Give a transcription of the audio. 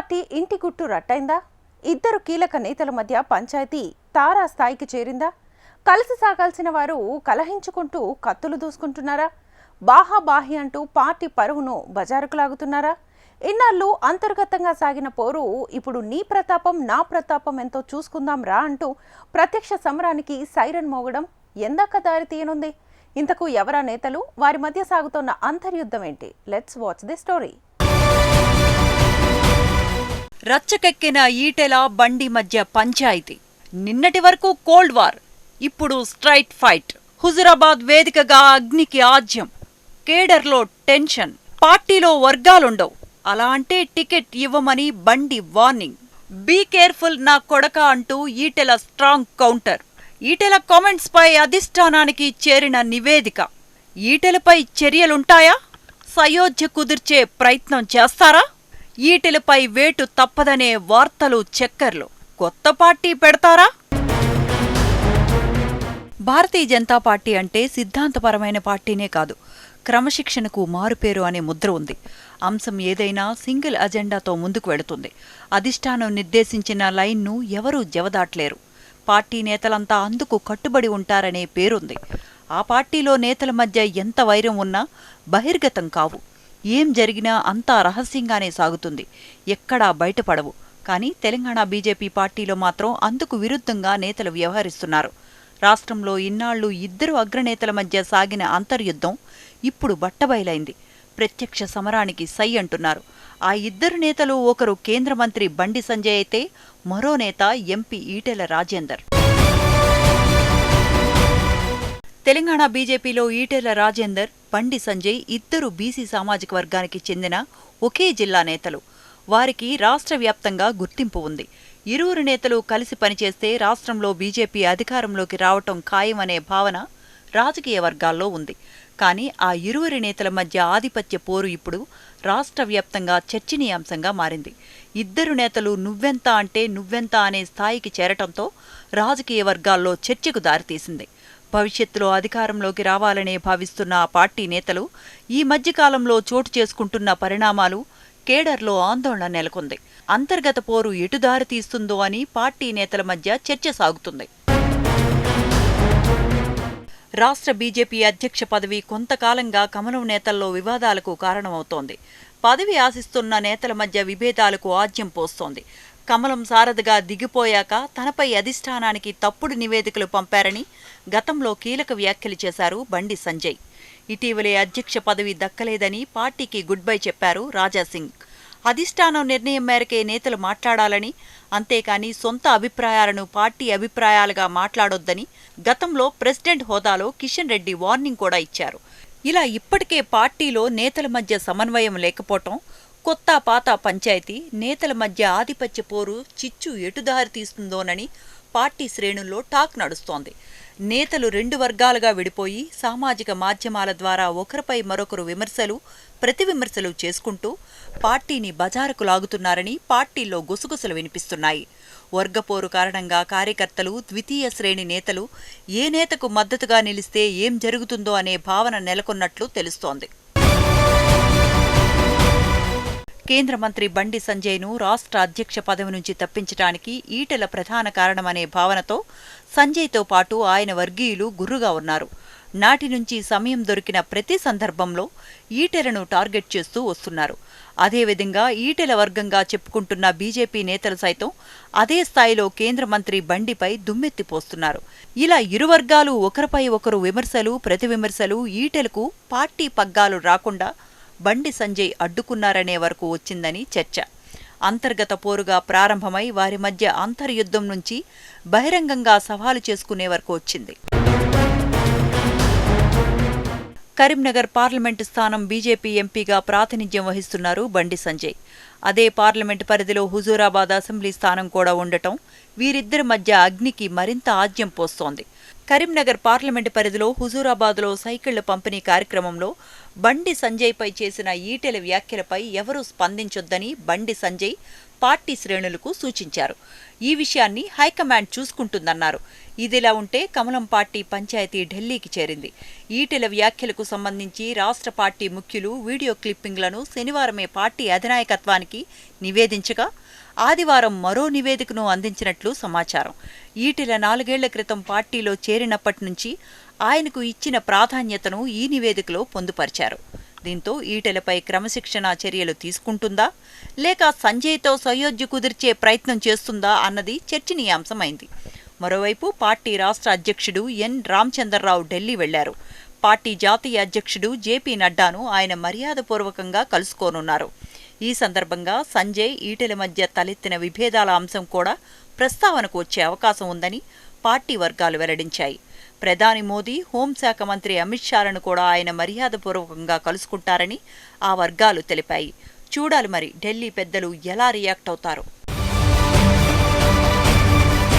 Party ఇంటి గుట్టు రట్టయిందా? ఇద్దరు కీలక నేతల మధ్య పంచాయతీ తారా స్థాయికి చేరిందా? కలిసి సాగాల్సిన వారు కలహించుకుంటూ కత్తులు దూసుకుంటున్నారా? బాహాబాహి అంటూ పార్టీ పరువును బజారుకు లాగుతున్నారా? ఇన్నాళ్ళు అంతర్గతంగా సాగిన పోరు ఇప్పుడు నీ ప్రతాపం నా ప్రతాపం ఎంతో చూసుకుందాం రా అంటూ ప్రత్యక్ష సమరానికి సైరన్ మోగడం ఎందాక దారి తీయనుంది? ఇంతకు ఎవరా నేతలు? వారి మధ్య సాగుతున్న అంతర్యుద్ధం ఏంటి? Let's watch the story. రచ్చకెక్కిన ఈటెల బండి మధ్య పంచాయితీ. నిన్నటి వరకు కోల్డ్ వార్, ఇప్పుడు స్ట్రైట్ ఫైట్. హుజురాబాద్ వేదికగా అగ్నికి ఆజ్యం, కేడర్లో టెన్షన్. పార్టీలో వర్గాలుండవు, అలా అంటే టికెట్ ఇవ్వమని బండి వార్నింగ్. బీ కేర్ఫుల్ నా కొడక అంటూ Etela strong counter. Etela comments పై అధిష్టానానికి చేరిన నివేదిక. ఈటెలపై చర్యలుంటాయా? సయోధ్య కుదిర్చే ప్రయత్నం చేస్తారా? ఈటెలపై వేటు తప్పదనే వార్తలు, చక్కర్లు. కొత్త పార్టీ పెడతారా? భారతీయ జనతా పార్టీ అంటే సిద్ధాంతపరమైన పార్టీనే కాదు, క్రమశిక్షణకు మారుపేరు అనే ముద్ర ఉంది. అంశం ఏదైనా సింగిల్ అజెండాతో ముందుకు వెళుతుంది. అధిష్టానం నిర్దేశించిన లైన్ను ఎవరూ జవదాట్లేరు. పార్టీ నేతలంతా అందుకు కట్టుబడి ఉంటారనే పేరుంది. ఆ పార్టీలో నేతల మధ్య ఎంత వైరం ఉన్నా బహిర్గతం కావు. ఏం జరిగినా అంతా రహస్యంగానే సాగుతుంది, ఎక్కడా బయటపడవు. కానీ తెలంగాణ బీజేపీ పార్టీలో మాత్రం అందుకు విరుద్ధంగా నేతలు వ్యవహరిస్తున్నారు. రాష్ట్రంలో ఇన్నాళ్లు ఇద్దరు అగ్రనేతల మధ్య సాగిన అంతర్యుద్ధం ఇప్పుడు బట్టబయలైంది. ప్రత్యక్ష సమరానికి సై అంటున్నారు. ఆ ఇద్దరు నేతలు ఒకరు కేంద్ర మంత్రి బండి సంజయ్ అయితే మరో నేత ఎంపీ ఈటెల రాజేందర్. తెలంగాణ బీజేపీలో ఈటెల రాజేందర్, బండి సంజయ్ ఇద్దరు బీసీ సామాజిక వర్గానికి చెందిన ఒకే జిల్లా నేతలు. వారికి రాష్ట్ర వ్యాప్తంగా గుర్తింపు ఉంది. ఇరువురు నేతలు కలిసి పనిచేస్తే రాష్ట్రంలో బీజేపీ అధికారంలోకి రావటం ఖాయమనే భావన రాజకీయ వర్గాల్లో ఉంది. కానీ ఆ ఇరువురి నేతల మధ్య ఆధిపత్య పోరు ఇప్పుడు రాష్ట్ర వ్యాప్తంగా చర్చనీయాంశంగా మారింది. ఇద్దరు నేతలు నువ్వెంత అంటే నువ్వెంత అనే స్థాయికి చేరటంతో రాజకీయ వర్గాల్లో చర్చకు దారితీసింది. భవిష్యత్తులో అధికారంలోకి రావాలనే భావిస్తున్న ఆ పార్టీ నేతలు ఈ మధ్యకాలంలో చోటు చేసుకుంటున్న పరిణామాలు కేడర్లో ఆందోళన నెలకొంది. అంతర్గత పోరు ఎటు దారి తీస్తుందో అని పార్టీ నేతల మధ్య చర్చ సాగుతుంది. రాష్ట్ర బీజేపీ అధ్యక్ష పదవి కొంతకాలంగా కమలం నేతల్లో వివాదాలకు కారణమవుతోంది. పదవి ఆశిస్తున్న నేతల మధ్య విభేదాలకు ఆజ్యం పోస్తోంది. కమలం సారథిగా దిగిపోయాక తనపై అధిష్టానానికి తప్పుడు నివేదికలు పంపారని గతంలో కీలక వ్యాఖ్యలు చేశారు బండి సంజయ్. ఇటీవలే అధ్యక్ష పదవి దక్కలేదని పార్టీకి గుడ్ బై చెప్పారు రాజాసింగ్. అధిష్టానం నిర్ణయం మేరకే నేతలు మాట్లాడాలని, అంతేకాని సొంత అభిప్రాయాలను పార్టీ అభిప్రాయాలుగా మాట్లాడొద్దని గతంలో ప్రెసిడెంట్ హోదాలో కిషన్ రెడ్డి వార్నింగ్ కూడా ఇచ్చారు. ఇలా ఇప్పటికే పార్టీలో నేతల మధ్య సమన్వయం లేకపోవటం, కొత్త పాత పంచాయతీ, నేతల మధ్య ఆధిపత్య పోరు చిచ్చు ఎటుదారి తీస్తుందోనని పార్టీ శ్రేణుల్లో టాక్ నడుస్తోంది. నేతలు రెండు వర్గాలుగా విడిపోయి సామాజిక మాధ్యమాల ద్వారా ఒకరిపై మరొకరు విమర్శలు, ప్రతివిమర్శలు చేసుకుంటూ పార్టీని బజారుకు లాగుతున్నారని పార్టీల్లో గుసగుసలు వినిపిస్తున్నాయి. వర్గపోరు కారణంగా కార్యకర్తలు, ద్వితీయ శ్రేణి నేతలు ఏ నేతకు మద్దతుగా నిలిస్తే ఏం జరుగుతుందో అనే భావన నెలకొన్నట్లు తెలుస్తోంది. కేంద్ర మంత్రి బండి సంజయ్ను రాష్ట్ర అధ్యక్ష పదవి నుంచి తప్పించటానికి ఈటెల ప్రధాన కారణమనే భావనతో సంజయ్తో పాటు ఆయన వర్గీయులు గుర్రుగా ఉన్నారు. నాటి నుంచి సమయం దొరికిన ప్రతి సందర్భంలో ఈటెలను టార్గెట్ చేస్తూ వస్తున్నారు. అదేవిధంగా ఈటెల వర్గంగా చెప్పుకుంటున్న బీజేపీ నేతలు సైతం అదే స్థాయిలో కేంద్ర మంత్రి బండిపై దుమ్మెత్తిపోస్తున్నారు. ఇలా ఇరు వర్గాలు ఒకరిపై ఒకరు విమర్శలు, ప్రతివిమర్శలు ఈటెలకు పార్టీ పగ్గాలు రాకుండా బండి సంజయ్ అడ్డుకున్నారనే వరకు వచ్చిందని చర్చ. అంతర్గత పోరుగా ప్రారంభమై వారి మధ్య అంతర్యుద్ధం నుంచి బహిరంగంగా సవాలు చేసుకునే వరకు వచ్చింది. కరీంనగర్ పార్లమెంటు స్థానం బీజేపీ ఎంపీగా ప్రాతినిధ్యం వహిస్తున్నారు బండి సంజయ్. అదే పార్లమెంటు పరిధిలో హుజూరాబాద్ అసెంబ్లీ స్థానం కూడా ఉండటం వీరిద్దరి మధ్య అగ్నికి మరింత ఆజ్యం పోస్తోంది. కరీంనగర్ పార్లమెంటు పరిధిలో హుజూరాబాద్లో సైకిళ్ల పంపిణీ కార్యక్రమంలో బండి సంజయ్పై చేసిన ఈటెల వ్యాఖ్యలపై ఎవరూ స్పందించొద్దని బండి సంజయ్ పార్టీ శ్రేణులకు సూచించారు. ఈ విషయాన్ని హైకమాండ్ చూసుకుంటుందన్నారు. ఇదిలా ఉంటే కమలం పార్టీ పంచాయతీ ఢిల్లీకి చేరింది. ఈటెల వ్యాఖ్యలకు సంబంధించి రాష్ట్ర పార్టీ ముఖ్యులు వీడియో క్లిప్పింగ్లను శనివారమే పార్టీ అధినాయకత్వానికి నివేదించగా ఆదివారం మరో నివేదికను అందించినట్లు సమాచారం. ఈటెల 4 ఏళ్ల క్రితం పార్టీలో చేరినప్పటి నుంచి ఆయనకు ఇచ్చిన ప్రాధాన్యతను ఈ నివేదికలో పొందుపరిచారు. దీంతో ఈటెలపై క్రమశిక్షణా చర్యలు తీసుకుంటుందా లేక సంజయ్తో సయోధ్య కుదిర్చే ప్రయత్నం చేస్తుందా అన్నది చర్చనీయాంశమైంది. మరోవైపు పార్టీ రాష్ట్ర అధ్యక్షుడు ఎన్ రామచంద్రరావు ఢిల్లీ వెళ్లారు. పార్టీ జాతీయ అధ్యక్షుడు జేపీ నడ్డాను ఆయన మర్యాదపూర్వకంగా కలుసుకోనున్నారు. ఈ సందర్భంగా సంజయ్ ఈటెల మధ్య తలెత్తిన విభేదాల అంశం కూడా ప్రస్తావనకు వచ్చే అవకాశం ఉందని పార్టీ వర్గాలు వెల్లడించాయి. ప్రధాని మోదీ, హోంశాఖ మంత్రి అమిత్ షాలను కూడా ఆయన మర్యాదపూర్వకంగా కలుసుకుంటారని ఆ వర్గాలు తెలిపాయి. చూడాలి మరి ఢిల్లీ పెద్దలు ఎలా రియాక్ట్ అవుతారో.